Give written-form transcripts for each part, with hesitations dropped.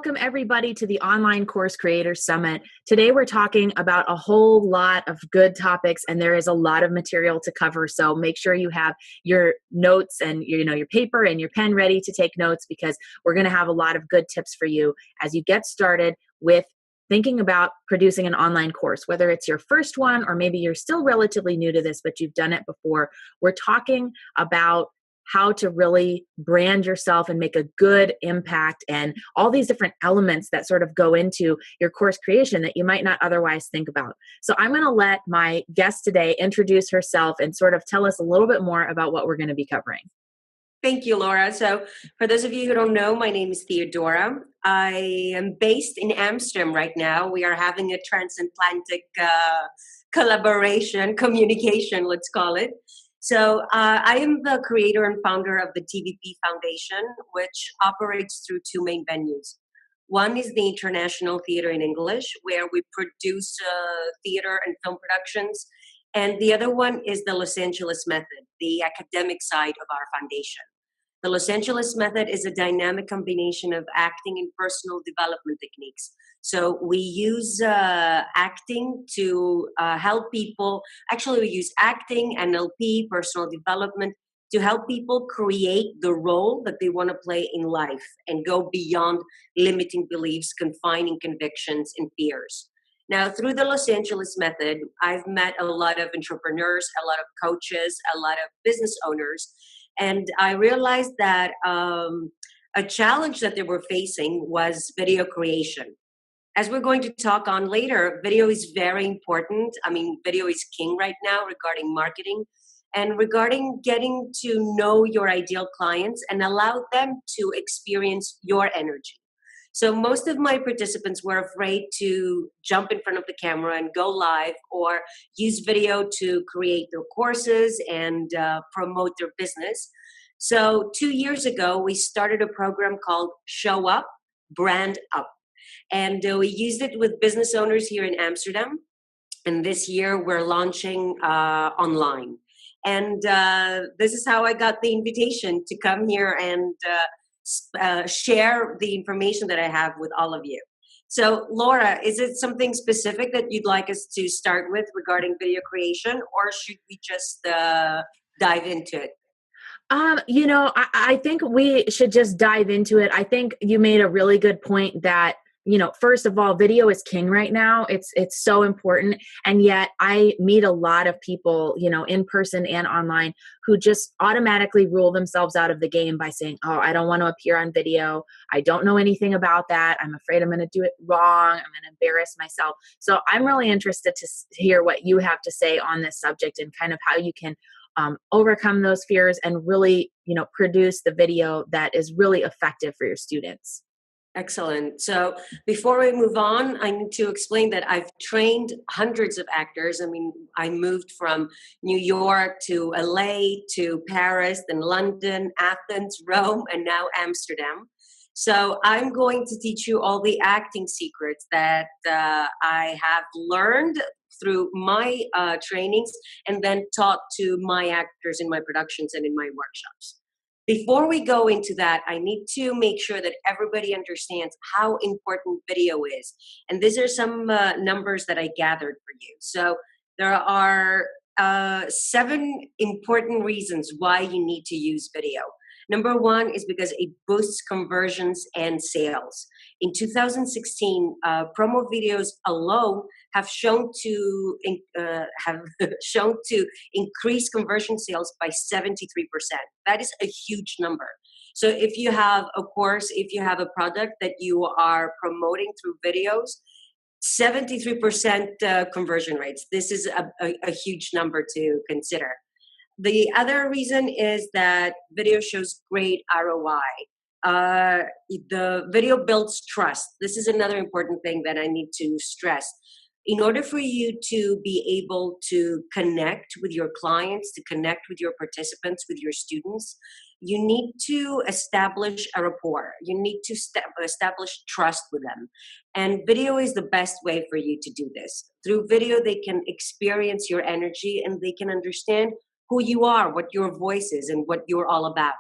welcome everybody to the Online Course Creators Summit. Today we're talking about a whole lot of good topics, and there is a lot of material to cover. So make sure you have your notes and your paper and your pen ready to take notes, because we're going to have a lot of good tips for you as you get started with thinking about producing an online course, whether it's your first one or maybe you're still relatively new to this, but you've done it before. We're talking about how to really brand yourself and make a good impact, and all these different elements that sort of go into your course creation that you might not otherwise think about. So I'm going to let my guest today introduce herself and sort of tell us a little bit more about what we're going to be covering. Thank you, Laura. So for those of you who don't know, my name is Theodora. I am based in Amsterdam right now. We are having a transatlantic communication, let's call it. So I am the creator and founder of the TVP Foundation, which operates through two main venues. One is the International Theater in English, where we produce theater and film productions. And the other one is the Los Angeles Method, the academic side of our foundation. The Los Angeles Method is a dynamic combination of acting and personal development techniques. So we use acting to help people. Actually, we use acting, NLP, personal development to help people create the role that they want to play in life and go beyond limiting beliefs, confining convictions, and fears. Now, through the Los Angeles Method, I've met a lot of entrepreneurs, a lot of coaches, a lot of business owners, and I realized that a challenge that they were facing was video creation. As we're going to talk on later, video is very important. I mean, video is king right now regarding marketing and regarding getting to know your ideal clients and allow them to experience your energy. So most of my participants were afraid to jump in front of the camera and go live or use video to create their courses and promote their business. So 2 years ago, we started a program called Show Up, Brand Up. And we used it with business owners here in Amsterdam. And this year we're launching online. And this is how I got the invitation to come here and share the information that I have with all of you. So, Laura, is it something specific that you'd like us to start with regarding video creation, or should we just dive into it? I think we should just dive into it. I think you made a really good point that, first of all, video is king right now. It's so important. And yet I meet a lot of people, in person and online, who just automatically rule themselves out of the game by saying, oh, I don't want to appear on video. I don't know anything about that. I'm afraid I'm going to do it wrong. I'm going to embarrass myself. So I'm really interested to hear what you have to say on this subject and kind of how you can overcome those fears and really, produce the video that is really effective for your students. Excellent. So before we move on, I need to explain that I've trained hundreds of actors. I mean, I moved from New York to LA to Paris, then London, Athens, Rome, and now Amsterdam. So I'm going to teach you all the acting secrets that I have learned through my trainings and then taught to my actors in my productions and in my workshops. Before we go into that, I need to make sure that everybody understands how important video is. And these are some numbers that I gathered for you. So there are 7 important reasons why you need to use video. Number 1 is because it boosts conversions and sales. In 2016, promo videos alone have shown to increase conversion sales by 73%. That is a huge number. So if you have a course, if you have a product that you are promoting through videos, 73% conversion rates. This is a huge number to consider. The other reason is that video shows great ROI. The video builds trust. This is another important thing that I need to stress. In order for you to be able to connect with your clients, to connect with your participants, with your students, you need to establish a rapport. You need to establish trust with them. And video is the best way for you to do this. Through video, they can experience your energy and they can understand who you are, what your voice is, and what you're all about.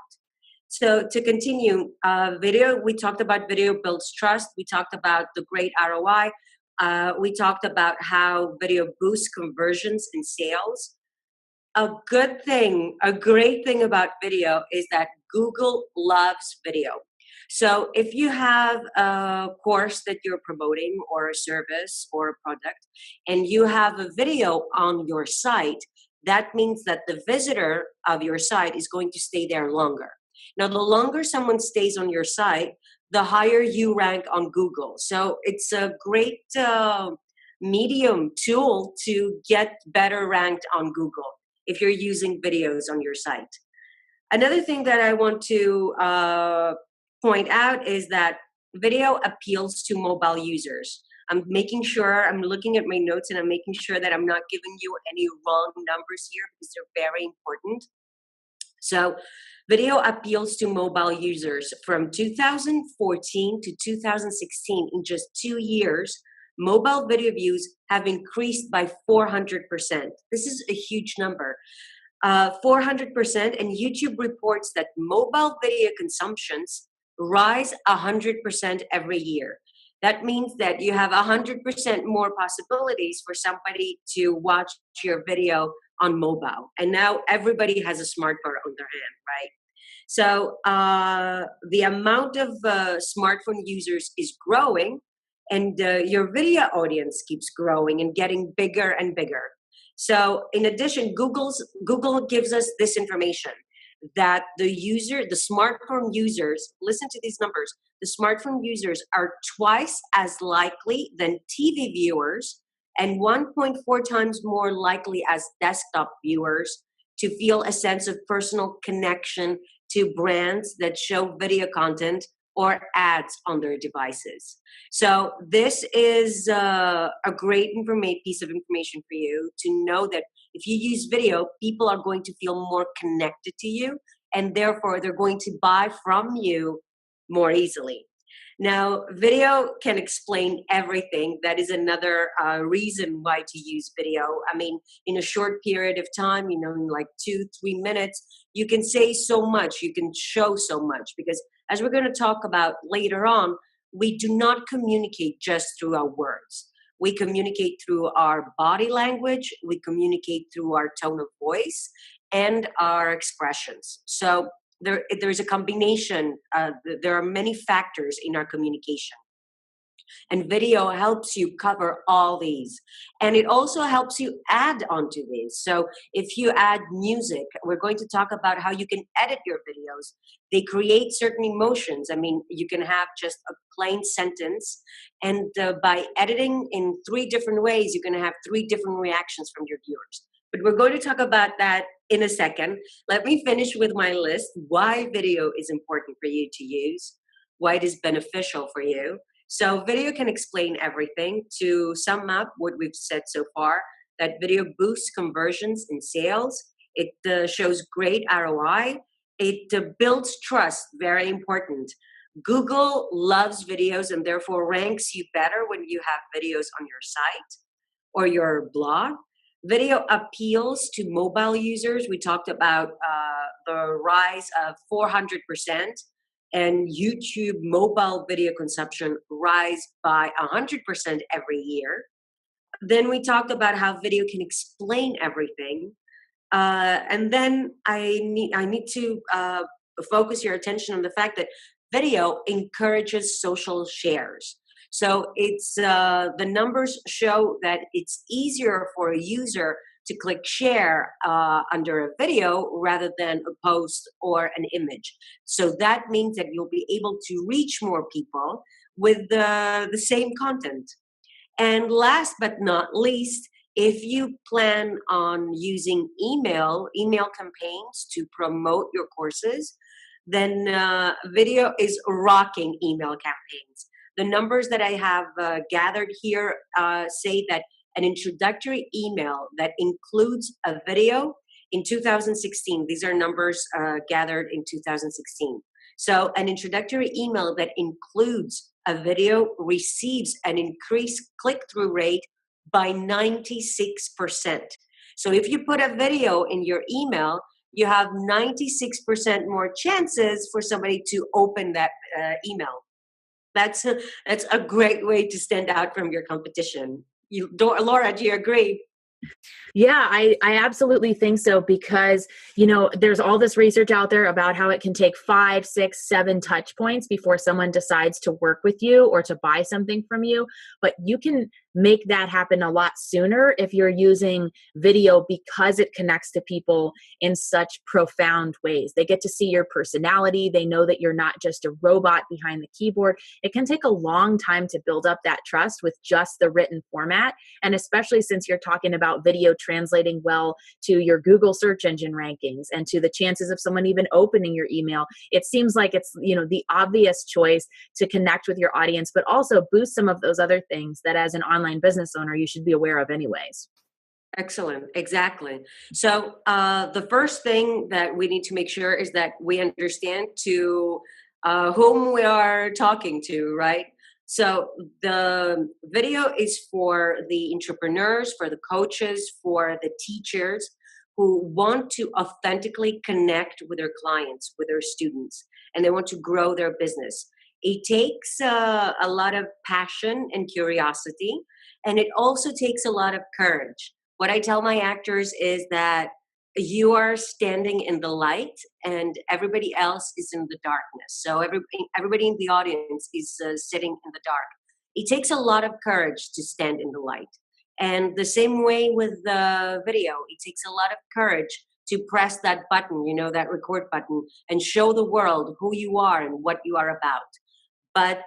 So to continue, video, we talked about video builds trust. We talked about the great ROI. We talked about how video boosts conversions and sales. A good thing, a great thing about video is that Google loves video. So if you have a course that you're promoting or a service or a product and you have a video on your site, that means that the visitor of your site is going to stay there longer. Now, the longer someone stays on your site, the higher you rank on Google. So it's a great medium tool to get better ranked on Google if you're using videos on your site. Another thing that I want to point out is that video appeals to mobile users. I'm making sure, I'm looking at my notes and I'm making sure that I'm not giving you any wrong numbers here because they're very important. So video appeals to mobile users. From 2014 to 2016, in just 2 years, mobile video views have increased by 400%. This is a huge number. 400%, and YouTube reports that mobile video consumptions rise 100% every year. That means that you have 100% more possibilities for somebody to watch your video on mobile. And now everybody has a smartphone on their hand, right? So the amount of smartphone users is growing, and your video audience keeps growing and getting bigger and bigger. So in addition, Google gives us this information that the smartphone users, listen to these numbers, the smartphone users are twice as likely than TV viewers and 1.4 times more likely as desktop viewers to feel a sense of personal connection to brands that show video content or ads on their devices. So this is a great piece of information for you to know that if you use video, people are going to feel more connected to you, and therefore they're going to buy from you more easily. Now, video can explain everything. That is another reason why to use video. I mean, in a short period of time, in like 2-3 minutes, you can say so much, you can show so much, because as we're going to talk about later on, we do not communicate just through our words. We communicate through our body language, we communicate through our tone of voice, and our expressions. So there's a combination. There are many factors in our communication. And video helps you cover all these. And it also helps you add onto these. So if you add music, we're going to talk about how you can edit your videos. They create certain emotions. I mean, you can have just a plain sentence. And by editing in 3 different ways, you're going to have 3 different reactions from your viewers. But we're going to talk about that in a second. Let me finish with my list. Why video is important for you to use. Why it is beneficial for you. So video can explain everything. To sum up what we've said so far, that video boosts conversions and sales. It shows great ROI. It builds trust, very important. Google loves videos and therefore ranks you better when you have videos on your site or your blog. Video appeals to mobile users. We talked about the rise of 400%. And YouTube mobile video consumption rise by 100% every year. Then we talked about how video can explain everything. And then I need to focus your attention on the fact that video encourages social shares. So it's the numbers show that it's easier for a user to click share under a video rather than a post or an image. So that means that you'll be able to reach more people with the same content. And last but not least, if you plan on using email campaigns to promote your courses, then video is rocking email campaigns. The numbers that I have gathered here say that an introductory email that includes a video in 2016, these are numbers gathered in 2016. So an introductory email that includes a video receives an increased click-through rate by 96%. So if you put a video in your email, you have 96% more chances for somebody to open that email. That's a great way to stand out from your competition. Laura, do you agree? Yeah, I absolutely think so because, there's all this research out there about how it can take 5, 6, 7 touch points before someone decides to work with you or to buy something from you. But you can make that happen a lot sooner if you're using video because it connects to people in such profound ways. They get to see your personality. They know that you're not just a robot behind the keyboard. It can take a long time to build up that trust with just the written format. And especially since you're talking about video translating well to your Google search engine rankings and to the chances of someone even opening your email, it seems like it's, the obvious choice to connect with your audience, but also boost some of those other things that as an online business owner, you should be aware of anyways. Excellent. Exactly. So the first thing that we need to make sure is that we understand to whom we are talking to, right? So the video is for the entrepreneurs, for the coaches, for the teachers who want to authentically connect with their clients, with their students, and they want to grow their business. It takes a lot of passion and curiosity, and it also takes a lot of courage. What I tell my actors is that you are standing in the light and everybody else is in the darkness. So everybody in the audience is sitting in the dark. It takes a lot of courage to stand in the light. And the same way with the video, it takes a lot of courage to press that button, that record button, and show the world who you are and what you are about. But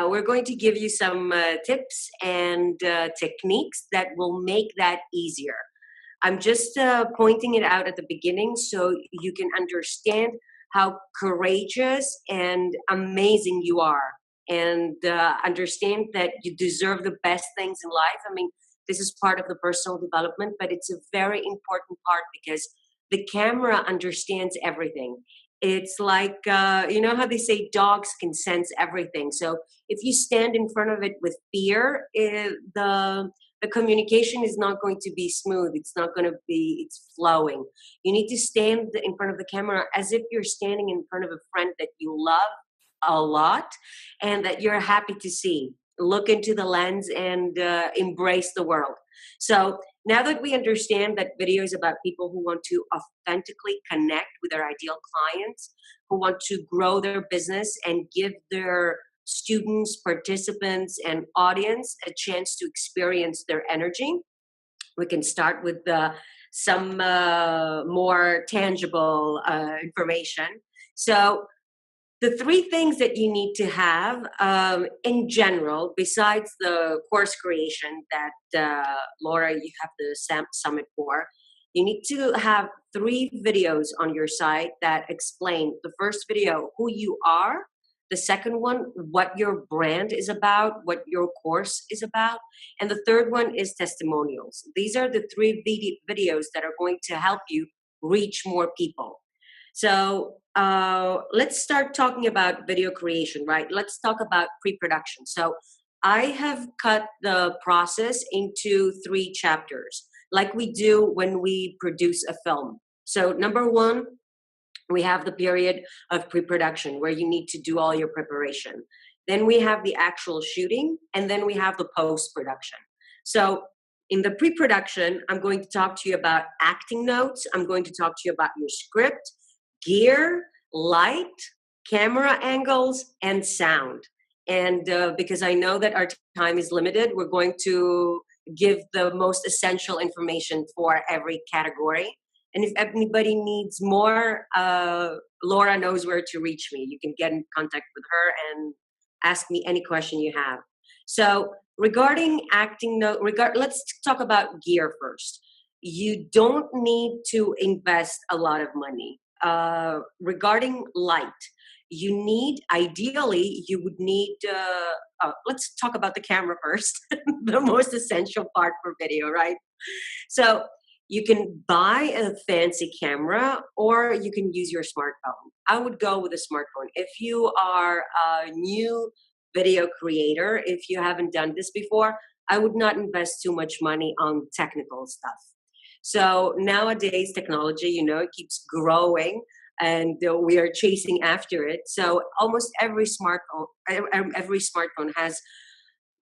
we're going to give you some tips and techniques that will make that easier. I'm just pointing it out at the beginning so you can understand how courageous and amazing you are, and understand that you deserve the best things in life. I mean, this is part of the personal development, but it's a very important part because the camera understands everything. It's like, how they say dogs can sense everything. So if you stand in front of it with fear, the communication is not going to be smooth. It's not going to be, it's flowing. You need to stand in front of the camera as if you're standing in front of a friend that you love a lot and that you're happy to see. Look into the lens and embrace the world. So now that we understand that video is about people who want to authentically connect with their ideal clients, who want to grow their business and give their students, participants, and audience a chance to experience their energy, we can start with some more tangible information. So the three things that you need to have in general, besides the course creation that Laura, you have the summit for, you need to have 3 videos on your site that explain the first video, who you are, the second one, what your brand is about, what your course is about, and the third one is testimonials. These are the 3 videos that are going to help you reach more people. So let's start talking about video creation, right? Let's talk about pre-production. So I have cut the process into 3 chapters, like we do when we produce a film. So number 1, we have the period of pre-production where you need to do all your preparation. Then we have the actual shooting, and then we have the post-production. So in the pre-production, I'm going to talk to you about acting notes. I'm going to talk to you about your script, gear, light, camera angles, and sound. And because I know that our time is limited, we're going to give the most essential information for every category. And if anybody needs more, Laura knows where to reach me. You can get in contact with her and ask me any question you have. So regarding acting note, let's talk about gear first. You don't need to invest a lot of money. Regarding light, ideally, you would need, let's talk about the camera first, the most essential part for video, right? So you can buy a fancy camera or you can use your smartphone. I would go with a smartphone. If you are a new video creator, if you haven't done this before, I would not invest too much money on technical stuff. So nowadays, technology, it keeps growing, and we are chasing after it. So almost every smartphone has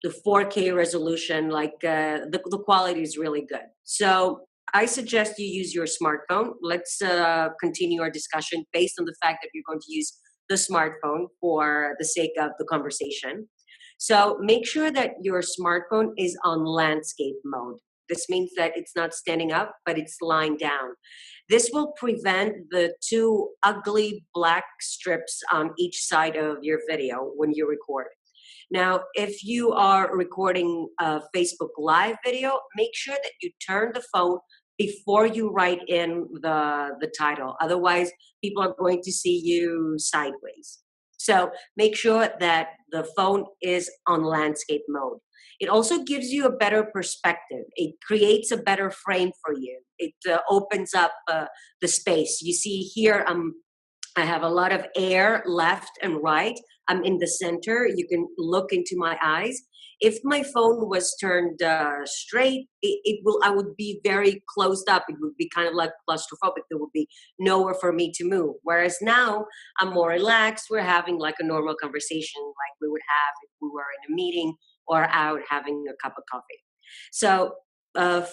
the 4K resolution, like the quality is really good. So I suggest you use your smartphone. Let's continue our discussion based on the fact that you're going to use the smartphone for the sake of the conversation. So make sure that your smartphone is on landscape mode. This means that it's not standing up, but it's lying down. This will prevent the two ugly black strips on each side of your video when you record. Now, if you are recording a Facebook Live video, make sure that you turn the phone before you write in the title. Otherwise, people are going to see you sideways. So make sure that the phone is on landscape mode. It also gives you a better perspective. It creates a better frame for you. It opens up the space. You see here, I have a lot of air left and right. I'm in the center. You can look into my eyes. If my phone was turned straight, it will. I would be very closed up. It would be kind of like claustrophobic. There would be nowhere for me to move. Whereas now I'm more relaxed. We're having like a normal conversation, like we would have if we were in a meeting or out having a cup of coffee. So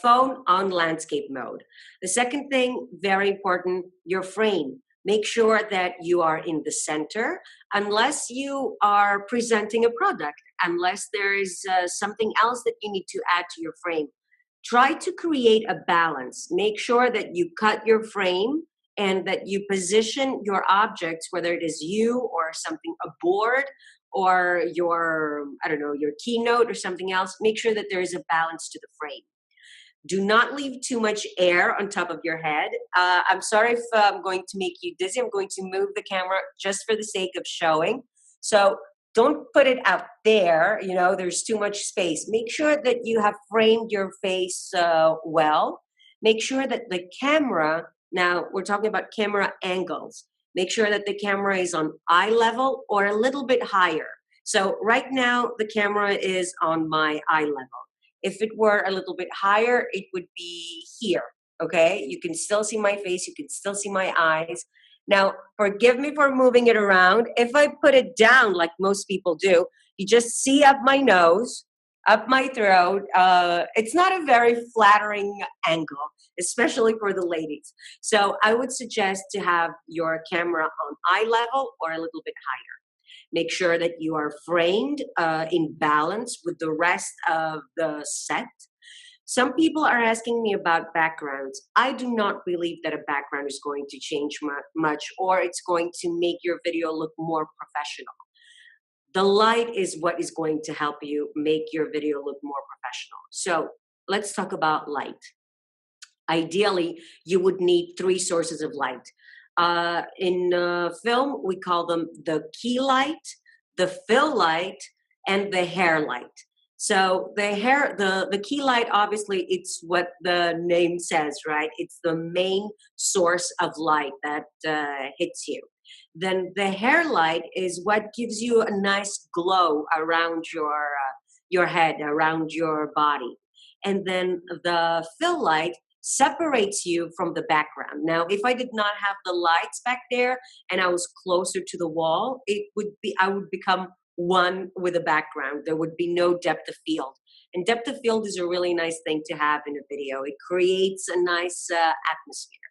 phone on landscape mode. The second thing, very important, your frame. Make sure that you are in the center unless you are presenting a product, unless there is something else that you need to add to your frame. Try to create a balance. Make sure that you cut your frame and that you position your objects, whether it is you or something, a board or your, I don't know, your keynote or something else. Make sure that there is a balance to the frame. Do not leave too much air on top of your head. I'm sorry if I'm going to make you dizzy. I'm going to move the camera just for the sake of showing. So don't put it out there. There's too much space. Make sure that you have framed your face well. Make sure that the camera, now we're talking about camera angles. Make sure that the camera is on eye level or a little bit higher. So right now the camera is on my eye level. If it were a little bit higher, it would be here, okay? You can still see my face. You can still see my eyes. Now, forgive me for moving it around. If I put it down like most people do, you just see up my nose, up my throat. It's not a very flattering angle, especially for the ladies. So I would suggest to have your camera on eye level or a little bit higher. Make sure that you are framed in balance with the rest of the set. Some people are asking me about backgrounds. I do not believe that a background is going to change much or it's going to make your video look more professional. The light is what is going to help you make your video look more professional. So let's talk about light. Ideally, you would need 3 sources of light. In film, we call them the key light, the fill light, and the hair light. So the key light, obviously, it's what the name says, right? It's the main source of light that hits you. Then the hair light is what gives you a nice glow around your head, around your body. And then the fill light separates you from the background. Now, if I did not have the lights back there and I was closer to the wall, I would become one with the background. There would be no depth of field. And depth of field is a really nice thing to have in a video. It creates a nice atmosphere.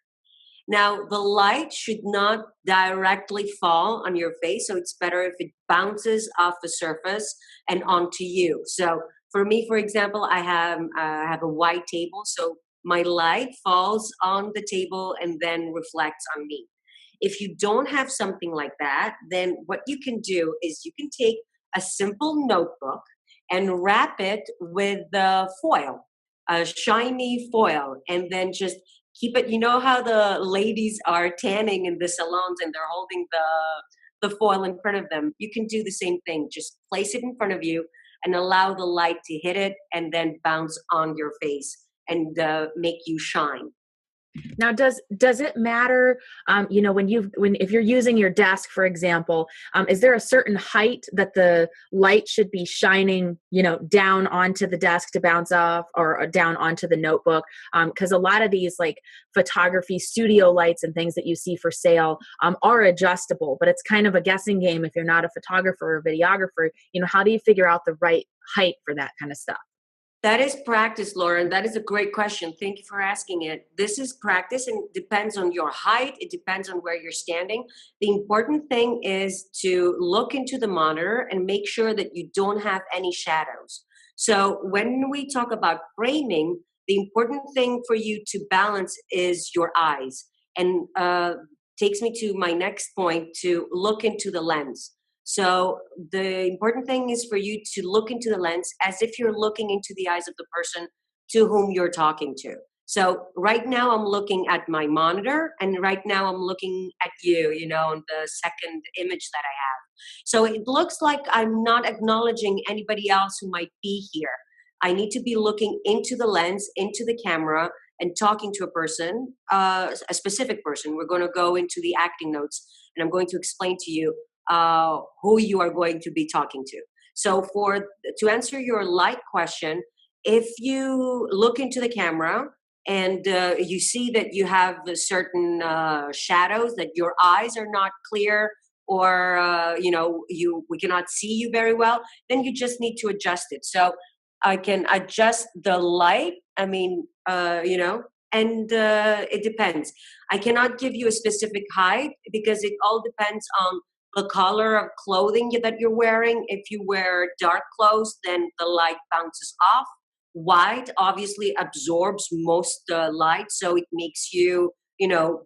Now, the light should not directly fall on your face, so it's better if it bounces off the surface and onto you. So for me, for example, I have a white table, so my light falls on the table and then reflects on me. If you don't have something like that, then what you can do is you can take a simple notebook and wrap it with the foil, a shiny foil, and then just keep it. You know how the ladies are tanning in the salons and they're holding the foil in front of them? You can do the same thing. Just place it in front of you and allow the light to hit it and then bounce on your face and make you shine. Now, does it matter? When if you're using your desk, for example, is there a certain height that the light should be shining, down onto the desk to bounce off, or down onto the notebook? Because a lot of these like photography studio lights and things that you see for sale are adjustable, but it's kind of a guessing game if you're not a photographer or videographer. How do you figure out the right height for that kind of stuff? That is practice, Lauren. That is a great question. Thank you for asking it. This is practice and depends on your height. It depends on where you're standing. The important thing is to look into the monitor and make sure that you don't have any shadows. So when we talk about framing, the important thing for you to balance is your eyes. And takes me to my next point, to look into the lens. So the important thing is for you to look into the lens as if you're looking into the eyes of the person to whom you're talking to. So right now I'm looking at my monitor, and right now I'm looking at you, on the second image that I have. So it looks like I'm not acknowledging anybody else who might be here. I need to be looking into the lens, into the camera, and talking to a person, a specific person. We're going to go into the acting notes, and I'm going to explain to you who you are going to be talking to. So to answer your light question, if you look into the camera and you see that you have certain shadows, that your eyes are not clear, or we cannot see you very well, then you just need to adjust it. So I can adjust the light. And it depends. I cannot give you a specific height because it all depends on the color of clothing that you're wearing. If you wear dark clothes, then the light bounces off. White obviously absorbs most light, so it makes you,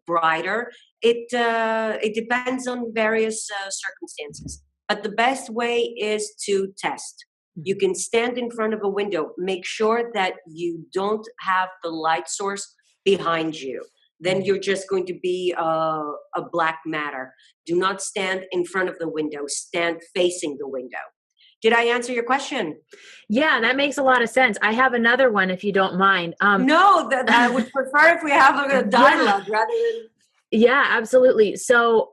brighter. It depends on various circumstances. But the best way is to test. You can stand in front of a window. Make sure that you don't have the light source behind you. Then you're just going to be a black matter. Do not stand in front of the window. Stand facing the window. Did I answer your question? Yeah, that makes a lot of sense. I have another one, if you don't mind. No, that I would prefer if we have a dialogue rather than. Yeah, absolutely. So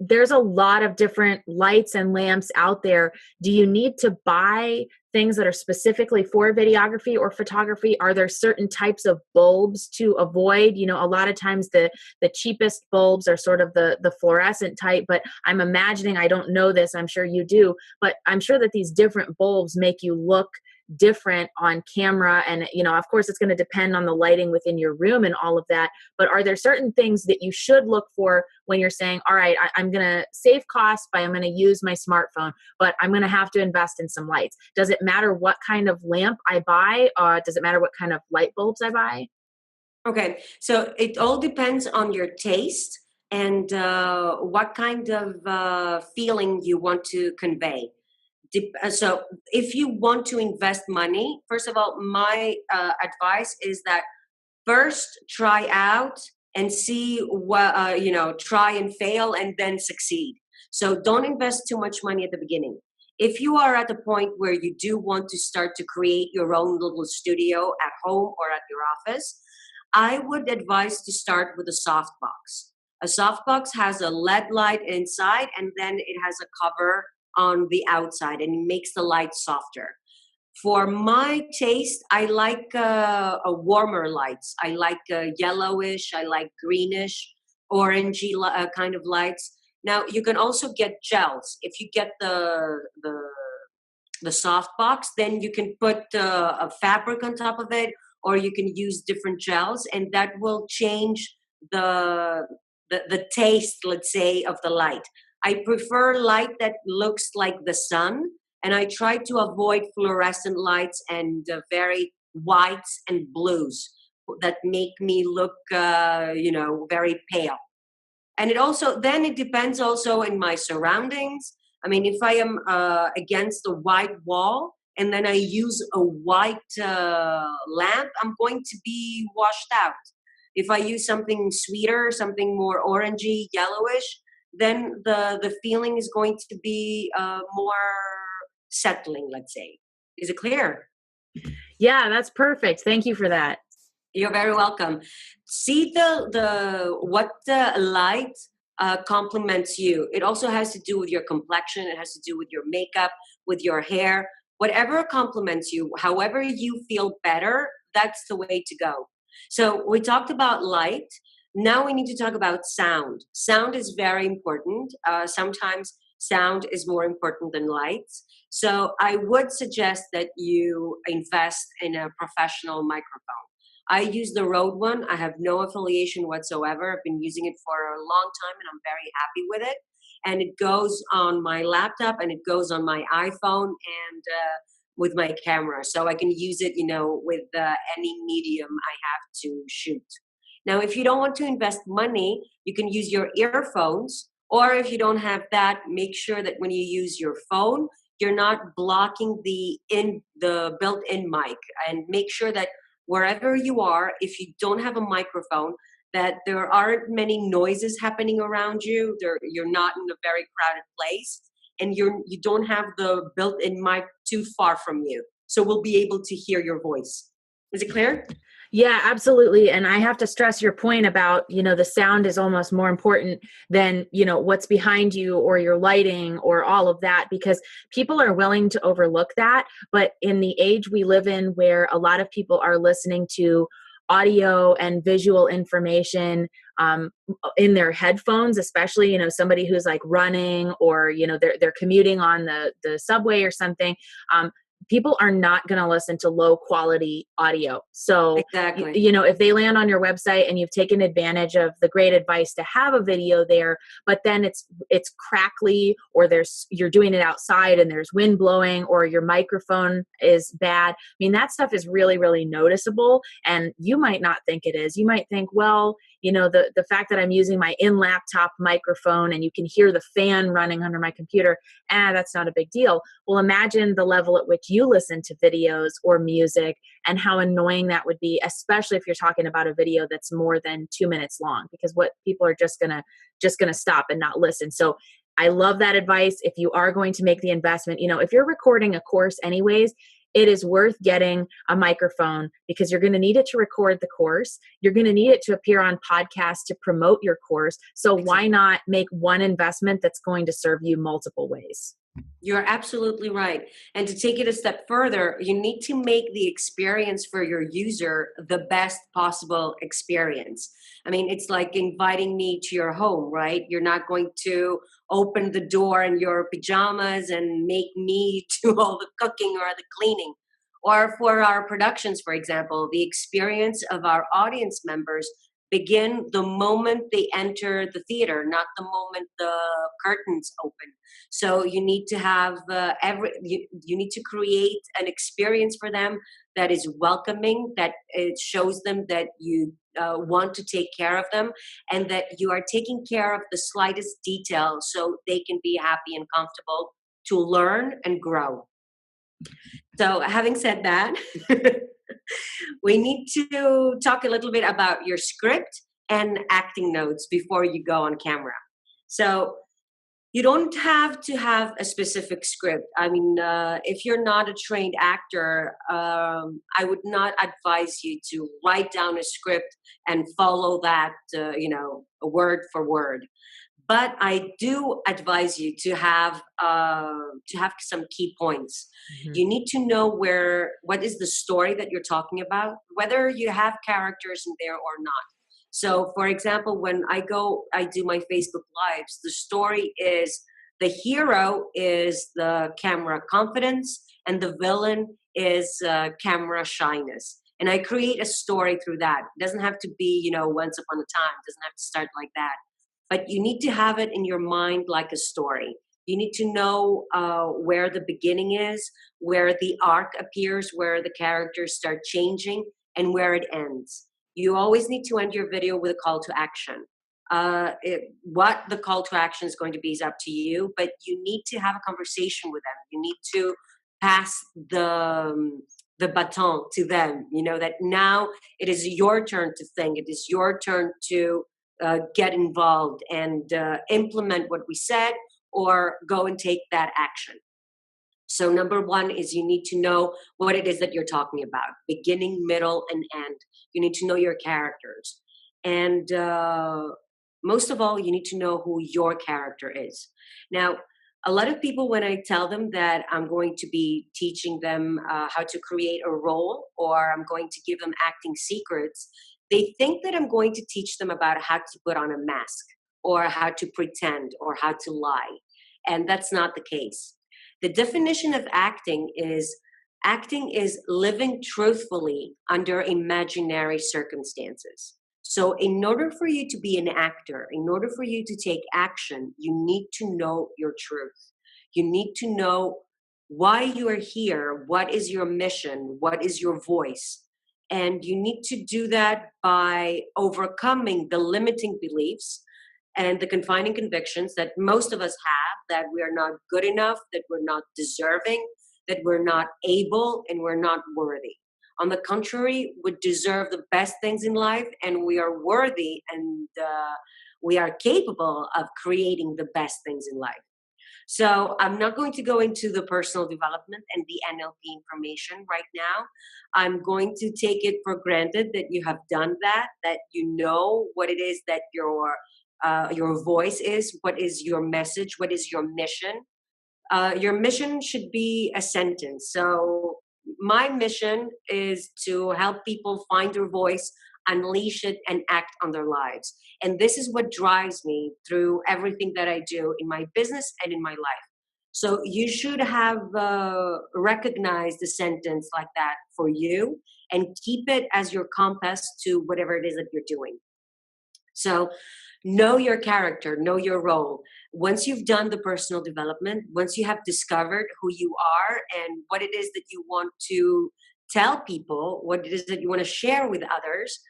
there's a lot of different lights and lamps out there. Do you need to buy things that are specifically for videography or photography? Are there certain types of bulbs to avoid? A lot of times the cheapest bulbs are sort of the fluorescent type, but I'm imagining, I don't know this, I'm sure you do, but I'm sure that these different bulbs make you look different on camera. And of course it's going to depend on the lighting within your room and all of that, but are there certain things that you should look for when you're saying, all right, I'm going to save costs by I'm going to use my smartphone, but I'm going to have to invest in some lights? Does it matter what kind of lamp I buy? Does it matter what kind of light bulbs I buy? Okay, so it all depends on your taste and what kind of feeling you want to convey. So if you want to invest money, first of all, my advice is that first try out and see what, try and fail and then succeed. So don't invest too much money at the beginning. If you are at the point where you do want to start to create your own little studio at home or at your office, I would advise to start with a softbox. A softbox has a LED light inside, and then it has a cover on the outside, and it makes the light softer. For my taste, I like a warmer lights. I like yellowish, I like greenish, orangey kind of lights. Now you can also get gels. If you get the soft box, then you can put a fabric on top of it, or you can use different gels, and that will change the the taste, let's say, of the light. I prefer light that looks like the sun, and I try to avoid fluorescent lights and very whites and blues that make me look, very pale. And it depends also in my surroundings. I mean, if I am against a white wall and then I use a white lamp, I'm going to be washed out. If I use something sweeter, something more orangey, yellowish, then the feeling is going to be more settling, let's say. Is it clear? Yeah, that's perfect. Thank you for that. You're very welcome. See the what the light complements you. It also has to do with your complexion. It has to do with your makeup, with your hair. Whatever complements you, however you feel better, that's the way to go. So we talked about light. Now we need to talk about sound. Sound is very important. Sometimes sound is more important than light. So I would suggest that you invest in a professional microphone. I use the Rode one. I have no affiliation whatsoever. I've been using it for a long time and I'm very happy with it. And it goes on my laptop and it goes on my iPhone and with my camera. So I can use it, with any medium I have to shoot. Now, if you don't want to invest money, you can use your earphones. Or if you don't have that, make sure that when you use your phone, you're not blocking the built-in mic, and make sure that wherever you are, if you don't have a microphone, that there aren't many noises happening around you. You're not in a very crowded place, and you don't have the built-in mic too far from you, so we'll be able to hear your voice. Is it clear? Yeah, absolutely. And I have to stress your point about, the sound is almost more important than, what's behind you or your lighting or all of that, because people are willing to overlook that. But in the age we live in, where a lot of people are listening to audio and visual information in their headphones, especially, somebody who's like running, or, they're commuting on the subway or something. People are not going to listen to low quality audio. So, Exactly. if they land on your website and you've taken advantage of the great advice to have a video there, but then it's crackly, or you're doing it outside and there's wind blowing, or your microphone is bad. I mean, that stuff is really, really noticeable, and you might not think it is. You might think, well, the fact that I'm using my in-laptop microphone and you can hear the fan running under my computer, that's not a big deal. Well, imagine the level at which you listen to videos or music, and how annoying that would be, especially if you're talking about a video that's more than 2 minutes long, because what people are just gonna stop and not listen. So I love that advice. If you are going to make the investment, if you're recording a course anyways, it is worth getting a microphone, because you're going to need it to record the course. You're going to need it to appear on podcasts to promote your course. So why not make one investment that's going to serve you multiple ways? You're absolutely right. And to take it a step further, you need to make the experience for your user the best possible experience. I mean, it's like inviting me to your home, right? You're not going to open the door in your pajamas and make me do all the cooking or the cleaning. Or for our productions, for example, the experience of our audience members begin the moment they enter the theater, not the moment the curtains open. So you need to have you need to create an experience for them that is welcoming, that it shows them that you want to take care of them, and that you are taking care of the slightest detail so they can be happy and comfortable to learn and grow. So having said that, we need to talk a little bit about your script and acting notes before you go on camera. So you don't have to have a specific script. I mean, if you're not a trained actor, I would not advise you to write down a script and follow that, word for word. But I do advise you to have some key points. Mm-hmm. You need to know what is the story that you're talking about, whether you have characters in there or not. So, for example, when I do my Facebook Lives, the story is the hero is the camera confidence and the villain is camera shyness. And I create a story through that. It doesn't have to be, once upon a time. It doesn't have to start like that. But you need to have it in your mind like a story. You need to know where the beginning is, where the arc appears, where the characters start changing, and where it ends. You always need to end your video with a call to action. What the call to action is going to be is up to you, but you need to have a conversation with them. You need to pass the baton to them, that now it is your turn to think. It is your turn to get involved and implement what we said, or go and take that action. So number one is you need to know what it is that you're talking about, beginning, middle, and end. You need to know your characters. And most of all, you need to know who your character is. Now, a lot of people, when I tell them that I'm going to be teaching them how to create a role, or I'm going to give them acting secrets, they think that I'm going to teach them about how to put on a mask or how to pretend or how to lie. And that's not the case. The definition of acting is living truthfully under imaginary circumstances. So, in order for you to be an actor, in order for you to take action, you need to know your truth. You need to know why you are here, what is your mission, what is your voice. And you need to do that by overcoming the limiting beliefs and the confining convictions that most of us have, that we are not good enough, that we're not deserving, that we're not able, and we're not worthy. On the contrary, we deserve the best things in life, and we are worthy, and we are capable of creating the best things in life. So I'm not going to go into the personal development and the NLP information right now. I'm going to take it for granted that you have done that you know what it is that your voice is, what is your message, what is your mission. Your mission should be a sentence. So my mission is to help people find their voice, unleash it, and act on their lives. And this is what drives me through everything that I do in my business and in my life. So you should have recognized a sentence like that for you and keep it as your compass to whatever it is that you're doing. So know your character, know your role. Once you've done the personal development, once you have discovered who you are and what it is that you want to tell people, what it is that you want to share with others,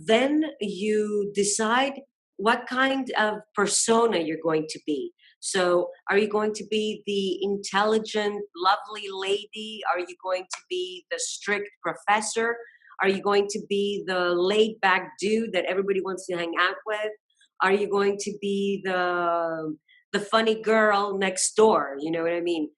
then you decide what kind of persona you're going to be. So, are you going to be the intelligent, lovely lady? Are you going to be the strict professor? Are you going to be the laid back dude that everybody wants to hang out with? Are you going to be the funny girl next door? You know what I mean?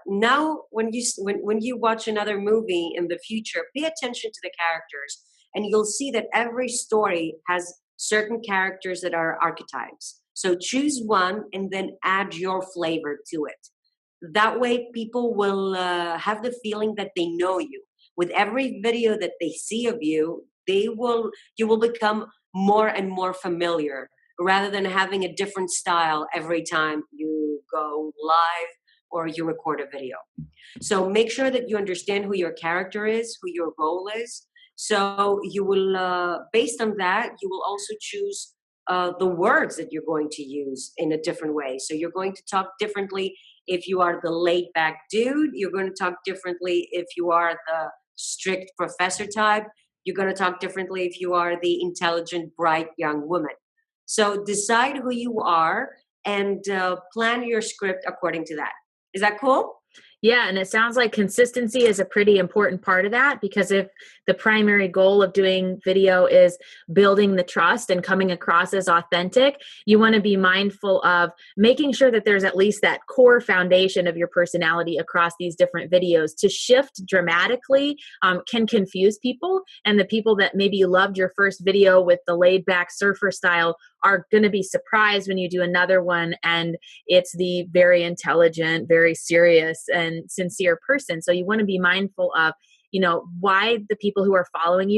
Now, when you watch another movie in the future, pay attention to the characters, and you'll see that every story has certain characters that are archetypes. So choose one and then add your flavor to it. That way, people will have the feeling that they know you. With every video that they see of you, you will become more and more familiar, rather than having a different style every time you go live or you record a video. So make sure that you understand who your character is, who your role is. So you will, based on that, you will also choose the words that you're going to use in a different way. So you're going to talk differently if you are the laid back dude. You're going to talk differently if you are the strict professor type. You're going to talk differently if you are the intelligent, bright young woman. So decide who you are and plan your script according to that. Is that cool? Yeah, and it sounds like consistency is a pretty important part of that, because if the primary goal of doing video is building the trust and coming across as authentic, you want to be mindful of making sure that there's at least that core foundation of your personality across these different videos. To shift dramatically can confuse people, and the people that maybe loved your first video with the laid back surfer style are going to be surprised when you do another one and it's the very intelligent, very serious and sincere person. So you want to be mindful of, why the people who are following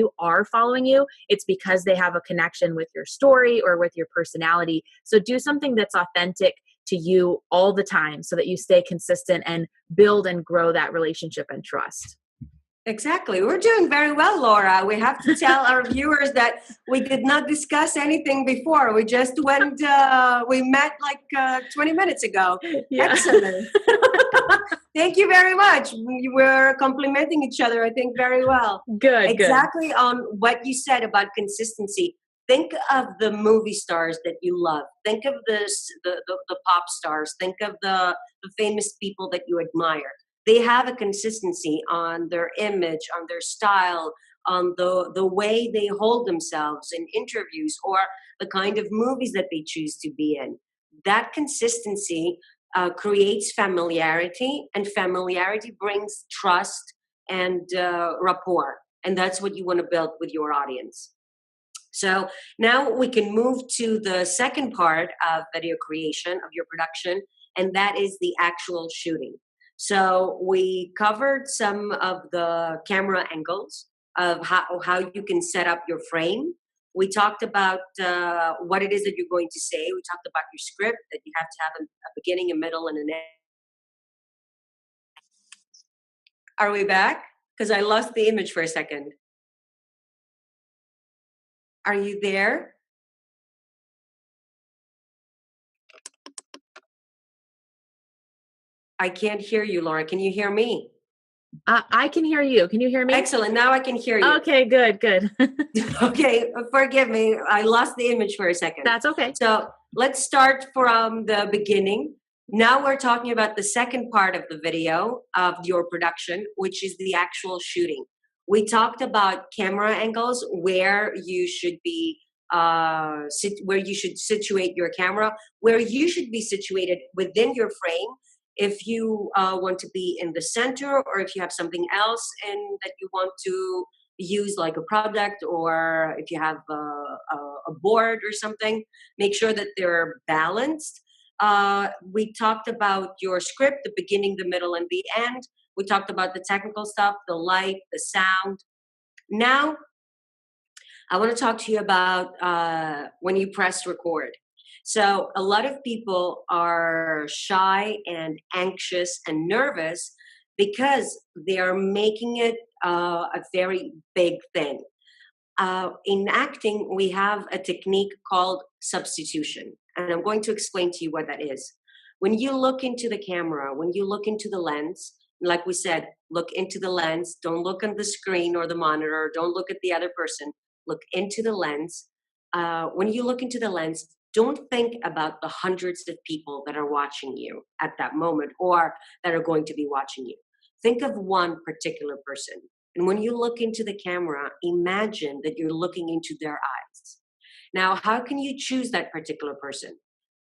you. It's because they have a connection with your story or with your personality. So do something that's authentic to you all the time so that you stay consistent and build and grow that relationship and trust. Exactly. We're doing very well, Laura. We have to tell our viewers that we did not discuss anything before. We just we met like 20 minutes ago. Yeah. Excellent. Thank you very much. We were complimenting each other, I think, very well. Good. Exactly on what you said about consistency. Think of the movie stars that you love. Think of the pop stars. Think of the famous people that you admire. They have a consistency on their image, on their style, on the way they hold themselves in interviews, or the kind of movies that they choose to be in. That consistency creates familiarity, and familiarity brings trust and rapport. And that's what you want to build with your audience. So now we can move to the second part of video creation of your production, and that is the actual shooting. So we covered some of the camera angles of how you can set up your frame. We talked about what it is that you're going to say. We talked about your script, that you have to have a beginning, a middle, and an end. Are we back? Because I lost the image for a second. Are you there? I can't hear you, Laura. Can you hear me? I can hear you. Can you hear me? Excellent. Now I can hear you. Okay, good. Okay, forgive me. I lost the image for a second. That's okay. So let's start from the beginning. Now we're talking about the second part of the video of your production, which is the actual shooting. We talked about camera angles, where you should be, where you should situate your camera, where you should be situated within your frame. If you want to be in the center, or if you have something else and that you want to use, like a product, or if you have a board or something, make sure that they're balanced. We talked about your script, the beginning, the middle, and the end. We talked about the technical stuff, the light, the sound. Now, I want to talk to you about when you press record. So a lot of people are shy and anxious and nervous because they are making it a very big thing. In acting, we have a technique called substitution, and I'm going to explain to you what that is. When you look into the camera, when you look into the lens, like we said, look into the lens, don't look on the screen or the monitor, don't look at the other person, look into the lens. When you look into the lens, don't think about the hundreds of people that are watching you at that moment, or that are going to be watching you. Think of one particular person. And when you look into the camera, imagine that you're looking into their eyes. Now, how can you choose that particular person?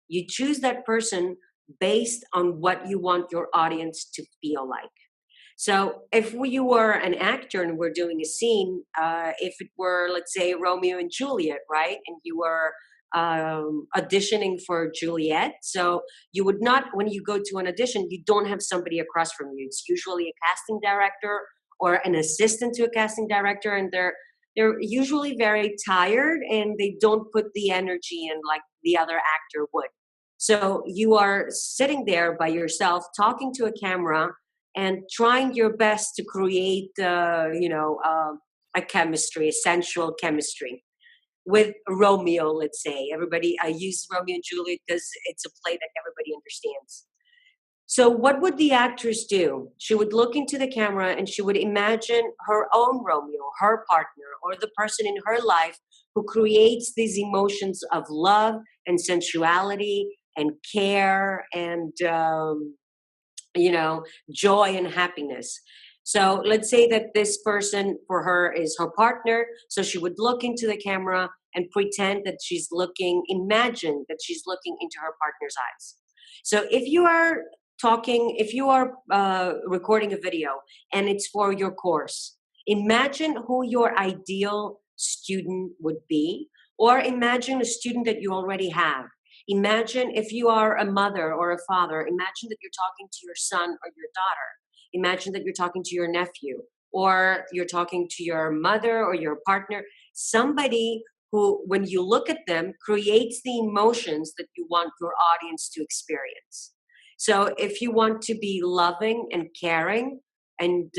You choose that person based on what you want your audience to feel like. So if you were an actor and we're doing a scene, if it were, let's say, Romeo and Juliet, right? And you were auditioning for Juliet. So you would not, when you go to an audition, you don't have somebody across from you. It's usually a casting director or an assistant to a casting director, and they're usually very tired and they don't put the energy in like the other actor would. So you are sitting there by yourself, talking to a camera and trying your best to create, a chemistry, a sensual chemistry with Romeo, let's say. Everybody, I use Romeo and Juliet because it's a play that everybody understands. So what would the actress do? She would look into the camera and she would imagine her own Romeo, her partner, or the person in her life who creates these emotions of love and sensuality and care and, joy and happiness. So let's say that this person for her is her partner. So she would look into the camera and pretend that imagine that she's looking into her partner's eyes. So if you are recording a video and it's for your course, imagine who your ideal student would be, or imagine a student that you already have. Imagine if you are a mother or a father, imagine that you're talking to your son or your daughter. Imagine that you're talking to your nephew, or you're talking to your mother or your partner, somebody who, when you look at them, creates the emotions that you want your audience to experience. So if you want to be loving and caring, and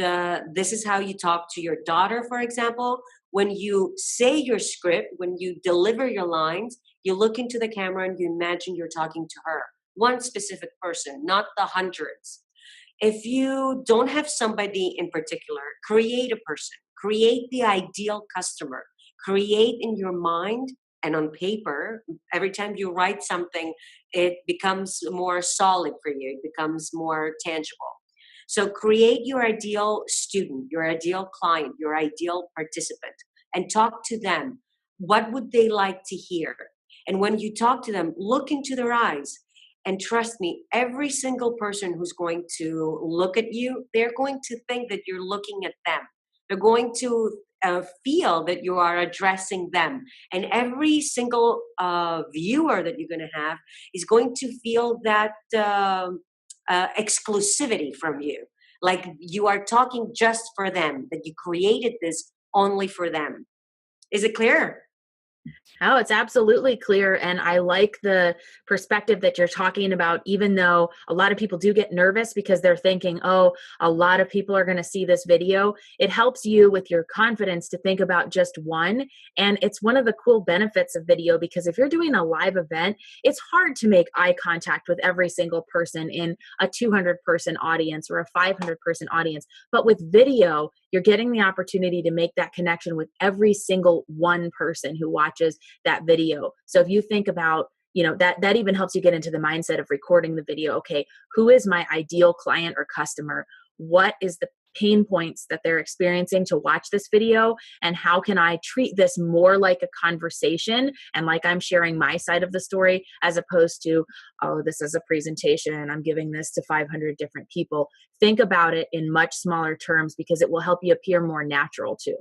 this is how you talk to your daughter, for example, when you say your script, when you deliver your lines, you look into the camera and you imagine you're talking to her, one specific person, not the hundreds. If you don't have somebody in particular, create a person, create the ideal customer, create in your mind and on paper. Every time you write something, it becomes more solid for you, it becomes more tangible. So create your ideal student, your ideal client, your ideal participant, and talk to them. What would they like to hear? And when you talk to them, look into their eyes And trust me, every single person who's going to look at you, they're going to think that you're looking at them. They're going to feel that you are addressing them. And every single viewer that you're going to have is going to feel that exclusivity from you. Like you are talking just for them, that you created this only for them. Is it clear? Oh, it's absolutely clear. And I like the perspective that you're talking about, even though a lot of people do get nervous because they're thinking, oh, a lot of people are going to see this video. It helps you with your confidence to think about just one. And it's one of the cool benefits of video, because if you're doing a live event, it's hard to make eye contact with every single person in a 200-person audience or a 500-person audience. But with video, you're getting the opportunity to make that connection with every single one person who watches that video. So if you think about, that even helps you get into the mindset of recording the video. Okay, who is my ideal client or customer? What is the pain points that they're experiencing to watch this video? And how can I treat this more like a conversation and like I'm sharing my side of the story, as opposed to, oh, this is a presentation, I'm giving this to 500 different people. Think about it in much smaller terms, because it will help you appear more natural too.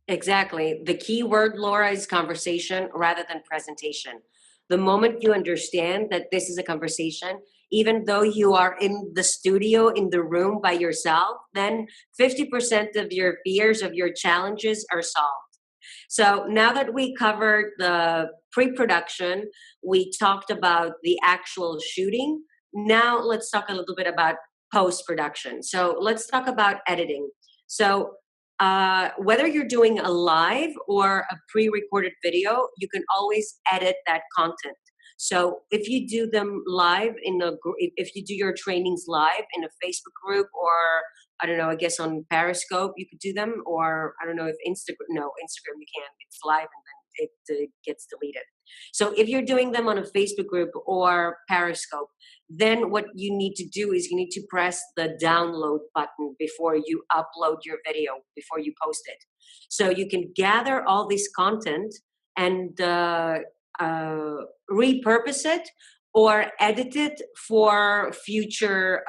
Exactly. The key word, Laura, is conversation rather than presentation. The moment you understand that this is a conversation, even though you are in the studio, in the room by yourself, then 50% of your fears, of your challenges are solved. So now that we covered the pre-production, we talked about the actual shooting. Now let's talk a little bit about post-production. So let's talk about editing. So whether you're doing a live or a pre-recorded video, you can always edit that content. So if you do them live if you do your trainings live in a Facebook group, or I don't know, I guess on Periscope you could do them, or I don't know if Instagram you can. It's live and then it gets deleted. So if you're doing them on a Facebook group or Periscope, then what you need to do is you need to press the download button before you upload your video, before you post it. So you can gather all this content and repurpose it or edit it for future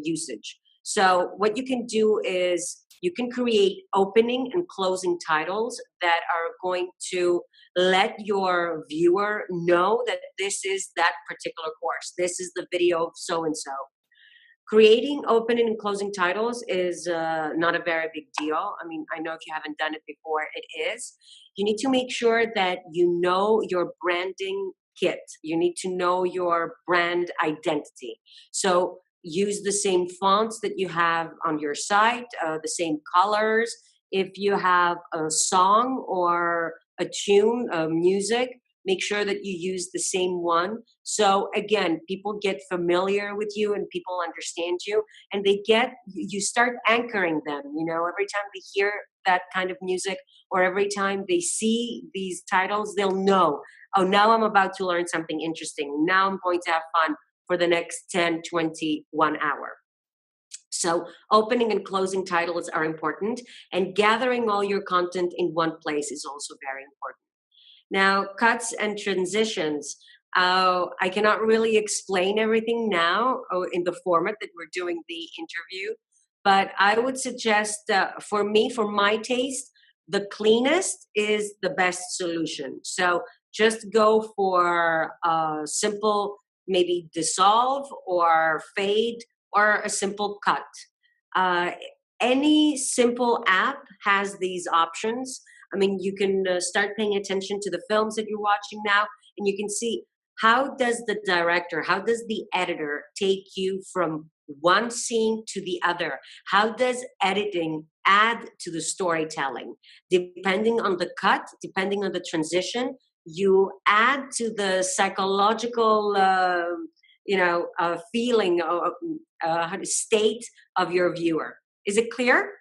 usage. So what you can do is you can create opening and closing titles that are going to let your viewer know that this is that particular course. This is the video of so-and-so. Creating opening and closing titles is not a very big deal. I mean, I know if you haven't done it before, it is. You need to make sure that you know your branding kit. You need to know your brand identity. So use the same fonts that you have on your site, the same colors. If you have a song or a tune, music, make sure that you use the same one. So again, people get familiar with you and people understand you, and you start anchoring them. Every time they hear that kind of music, or every time they see these titles, they'll know, oh, now I'm about to learn something interesting. Now I'm going to have fun for the next 10, 20, 1 hour. So opening and closing titles are important, and gathering all your content in one place is also very important. Now, cuts and transitions. I cannot really explain everything now in the format that we're doing the interview, but I would suggest for my taste, the cleanest is the best solution. So just go for simple, maybe dissolve or fade, or a simple cut. Any simple app has these options. I mean, you can start paying attention to the films that you're watching now, and you can see, how does the director, how does the editor take you from one scene to the other? How does editing add to the storytelling? Depending on the cut, depending on the transition, you add to the psychological feeling or state of your viewer. Is it clear?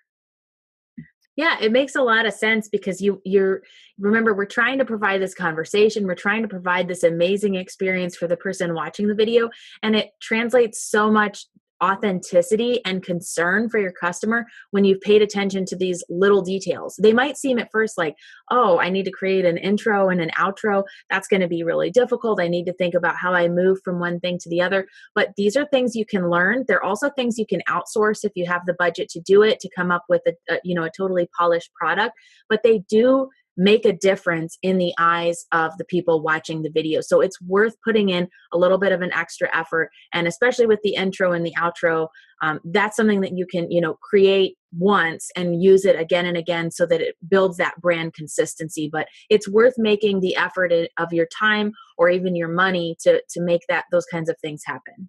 Yeah, it makes a lot of sense, because you're remember, we're trying to provide this conversation. We're trying to provide this amazing experience for the person watching the video, and it translates so much authenticity and concern for your customer when you've paid attention to these little details. They might seem at first like, oh, I need to create an intro and an outro. That's going to be really difficult. I need to think about how I move from one thing to the other. But these are things you can learn. They're also things you can outsource if you have the budget to do it, to come up with a totally polished product. But they do make a difference in the eyes of the people watching the video. So it's worth putting in a little bit of an extra effort. And especially with the intro and the outro, that's something that you can, create once and use it again and again so that it builds that brand consistency. But it's worth making the effort of your time or even your money to make those kinds of things happen.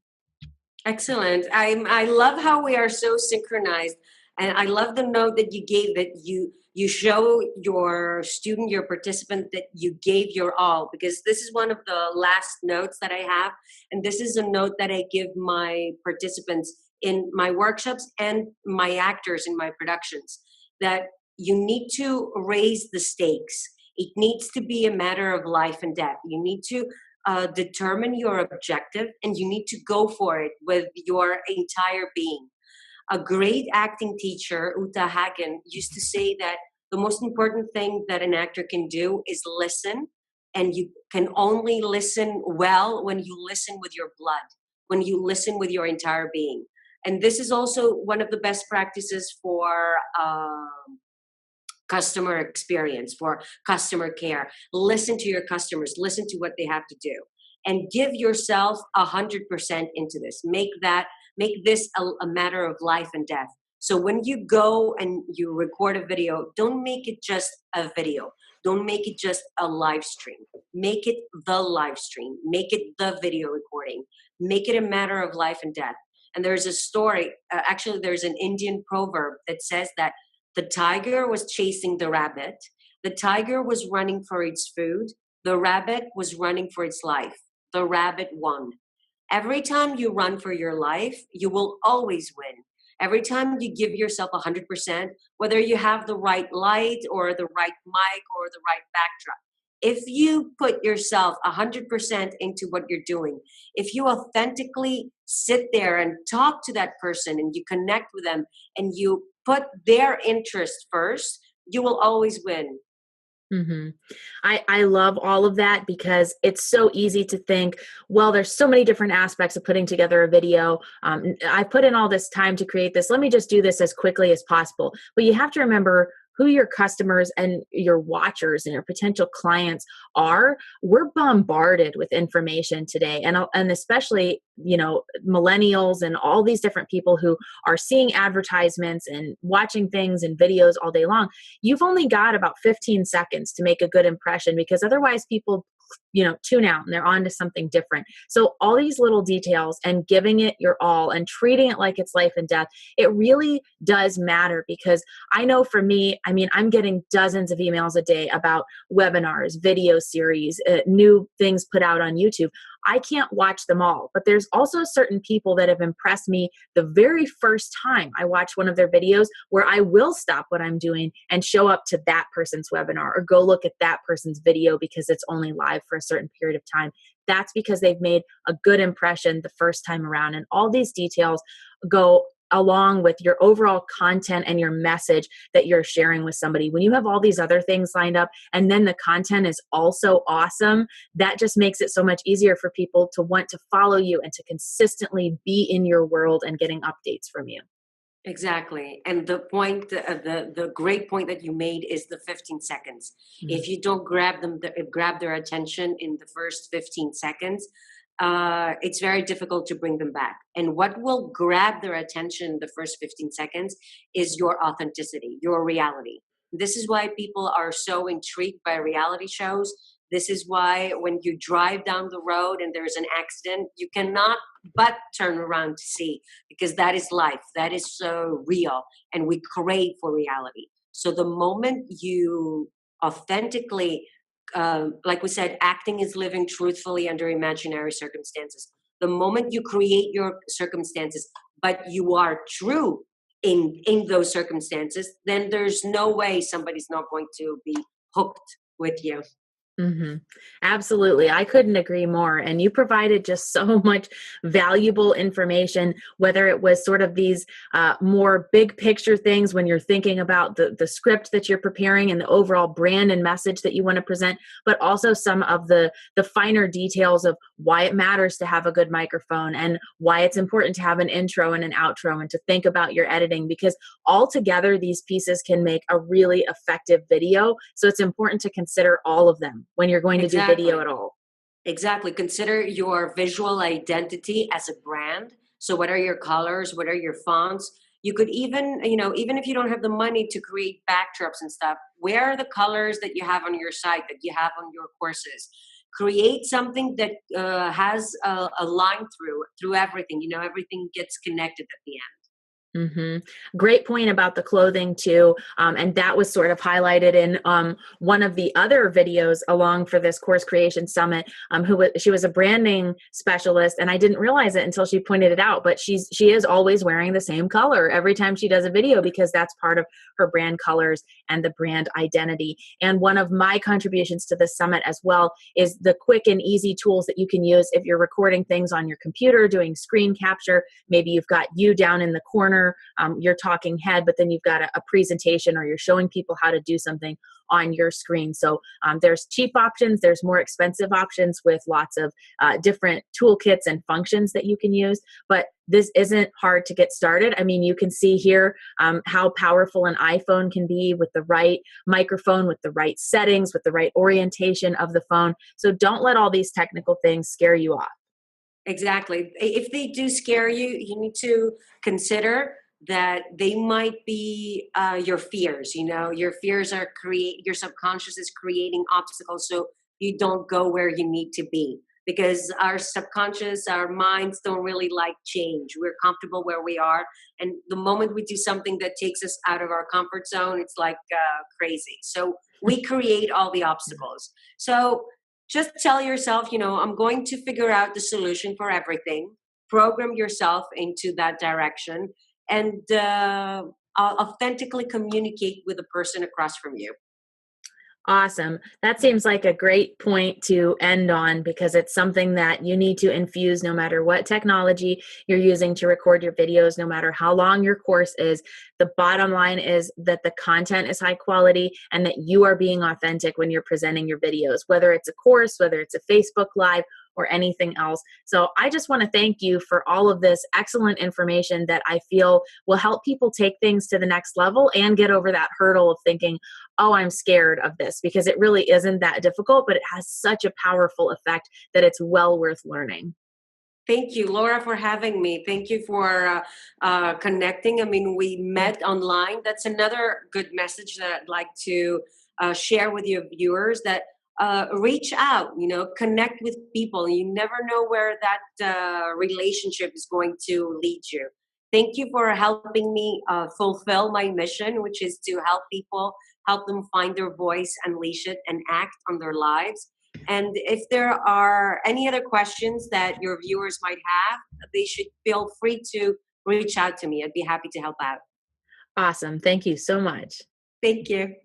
Excellent. I love how we are so synchronized, and I love the note that you gave, that you show your student, your participant, that you gave your all, because this is one of the last notes that I have, and this is a note that I give my participants in my workshops and my actors in my productions, that you need to raise the stakes. It needs to be a matter of life and death. You need to determine your objective, and you need to go for it with your entire being. A great acting teacher, Uta Hagen, used to say that the most important thing that an actor can do is listen, and you can only listen well when you listen with your blood, when you listen with your entire being. And this is also one of the best practices for customer experience, for customer care. Listen to your customers, listen to what they have to do, and give yourself 100% into this. Make this a matter of life and death. So when you go and you record a video, don't make it just a video. Don't make it just a live stream. Make it the live stream. Make it the video recording. Make it a matter of life and death. And there's a story, actually there's an Indian proverb that says that the tiger was chasing the rabbit. The tiger was running for its food. The rabbit was running for its life. The rabbit won. Every time you run for your life, you will always win. Every time you give yourself 100%, whether you have the right light or the right mic or the right backdrop, if you put yourself 100% into what you're doing, if you authentically sit there and talk to that person and you connect with them and you put their interest first, you will always win. Mm-hmm. I love all of that because it's so easy to think, well, there's so many different aspects of putting together a video. I put in all this time to create this. Let me just do this as quickly as possible. But you have to remember who your customers and your watchers and your potential clients are. We're bombarded with information today, and especially millennials and all these different people who are seeing advertisements and watching things and videos all day long. You've only got about 15 seconds to make a good impression, because otherwise people tune out and they're on to something different. So all these little details and giving it your all and treating it like it's life and death, it really does matter. Because I know for me, I'm getting dozens of emails a day about webinars, video series, new things put out on YouTube. I can't watch them all, but there's also certain people that have impressed me the very first time I watch one of their videos, where I will stop what I'm doing and show up to that person's webinar or go look at that person's video because it's only live for a certain period of time. That's because they've made a good impression the first time around. And all these details go along with your overall content and your message that you're sharing with somebody. When you have all these other things lined up and then the content is also awesome, that just makes it so much easier for people to want to follow you and to consistently be in your world and getting updates from you. Exactly. And the point, the great point that you made is the 15 seconds. Mhm. If you don't grab their attention in the first 15 seconds, it's very difficult to bring them back. And what will grab their attention the first 15 seconds is your authenticity, your reality. This is why people are so intrigued by reality shows. This is why when you drive down the road and there's an accident, you cannot but turn around to see, because that is life. That is so real, and we crave for reality. So the moment you authentically, like we said, acting is living truthfully under imaginary circumstances. The moment you create your circumstances, but you are true in those circumstances, then there's no way somebody's not going to be hooked with you. Hmm. Absolutely. I couldn't agree more. And you provided just so much valuable information, whether it was sort of these more big picture things when you're thinking about the script that you're preparing and the overall brand and message that you want to present, but also some of the finer details of why it matters to have a good microphone and why it's important to have an intro and an outro and to think about your editing, because altogether these pieces can make a really effective video. So it's important to consider all of them when you're going to do video Exactly. at all. Exactly. Consider your visual identity as a brand. So what are your colors? What are your fonts? You could even, even if you don't have the money to create backdrops and stuff, where are the colors that you have on your site, that you have on your courses? Create something that has a line through everything. Everything gets connected at the Hmm. Great point about the clothing too, and that was sort of highlighted in one of the other videos along for this course creation summit. She was a branding specialist, and I didn't realize it until she pointed it out. But she is always wearing the same color every time she does a video because that's part of her brand colors and the brand identity. And one of my contributions to this summit as well is the quick and easy tools that you can use if you're recording things on your computer, doing screen capture. Maybe you've got you down in the corner, you're talking head, but then you've got a presentation or you're showing people how to do something on your screen. So there's cheap options, there's more expensive options with lots of different toolkits and functions that you can use. But this isn't hard to get started. I mean, you can see here how powerful an iPhone can be with the right microphone, with the right settings, with the right orientation of the phone. So don't let all these technical things scare you off. Exactly. If they do scare you, you need to consider that they might be your fears. Your fears are your subconscious is creating obstacles so you don't go where you need to be. Because our subconscious, our minds don't really like change. We're comfortable where we are. And the moment we do something that takes us out of our comfort zone, it's like crazy. So we create all the obstacles. So just tell yourself, I'm going to figure out the solution for everything. Program yourself into that direction and authentically communicate with the person across from you. Awesome. That seems like a great point to end on because it's something that you need to infuse no matter what technology you're using to record your videos, no matter how long your course is. The bottom line is that the content is high quality and that you are being authentic when you're presenting your videos, whether it's a course, whether it's a Facebook Live, or anything else. So I just want to thank you for all of this excellent information that I feel will help people take things to the next level and get over that hurdle of thinking, oh, I'm scared of this, because it really isn't that difficult, but it has such a powerful effect that it's well worth learning. Thank you, Laura, for having me. Thank you for connecting. I mean, we met online. That's another good message that I'd like to share with your viewers, that reach out, connect with people. You never know where that relationship is going to lead you. Thank you for helping me fulfill my mission, which is to help people, help them find their voice, unleash it, and act on their lives. And if there are any other questions that your viewers might have, they should feel free to reach out to me. I'd be happy to help out. Awesome. Thank you so much. Thank you.